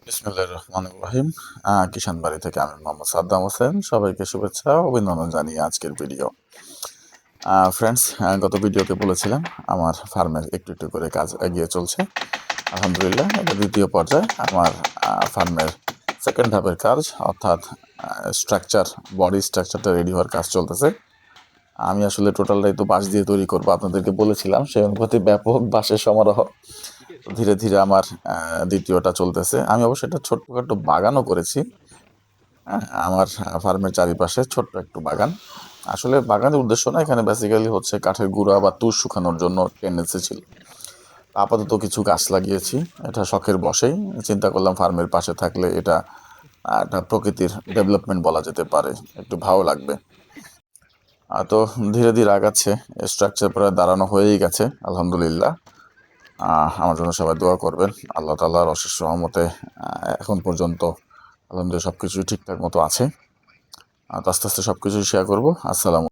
বিসমিল্লাহির রহমানির রহিম। কিষান বাড়ি থেকে আমি মোহাম্মদ সাদ্দাম হোসেন। সবাইকে শুভেচ্ছা ও অভিনন্দন জানিয়ে আজকের ভিডিও। ফ্রেন্ডস, গত ভিডিওতে বলেছিলাম আমার ফার্মের একটু একটু করে কাজ এগিয়ে চলছে। আলহামদুলিল্লাহ, এটা দ্বিতীয় পর্যায়ে আমার ফার্মের সেকেন্ড ধাপের কাজ, অর্থাৎ বডি স্ট্রাকচারটা রেডি হওয়ার কাজ চলতেছে। আমি আসলে টোটালটাই তো বাঁশ দিয়ে তৈরি করবো, আপনাদেরকে বলেছিলাম। সেই অনুপাতে ব্যাপক বাঁশের সমারোহ। ধীরে ধীরে আমার দ্বিতীয়টা চলতেছে। আমি অবশ্যই একটা ছোট্টখাটো বাগানও করেছি। আমার ফার্মের চারিপাশে ছোট্ট একটু বাগান। আসলে বাগানের উদ্দেশ্য না, এখানে বেসিক্যালি হচ্ছে কাঠের গুঁড়া বা তুষ শুকানোর জন্য টেন্ডেন্সি ছিল। আপাতত কিছু গাছ লাগিয়েছি, এটা শখের বশেই। চিন্তা করলাম ফার্মের পাশে থাকলে এটা একটা প্রকৃতির ডেভেলপমেন্ট বলা যেতে পারে, একটু ভালো লাগবে। তো ধীরে ধীরে আগাচ্ছে, স্ট্রাকচার প্রায় দাঁড়ানো হয়েই গেছে আলহামদুলিল্লাহ। আমার জন্য সবাই দোয়া করবেন। আল্লাহ তাআলার অশেষ রহমতে এখন পর্যন্ত আলহামদুলিল্লাহ সব কিছুই ঠিকঠাক মতো আছে। তো আস্তে আস্তে সব কিছুই শেয়ার করবো। আসসালামু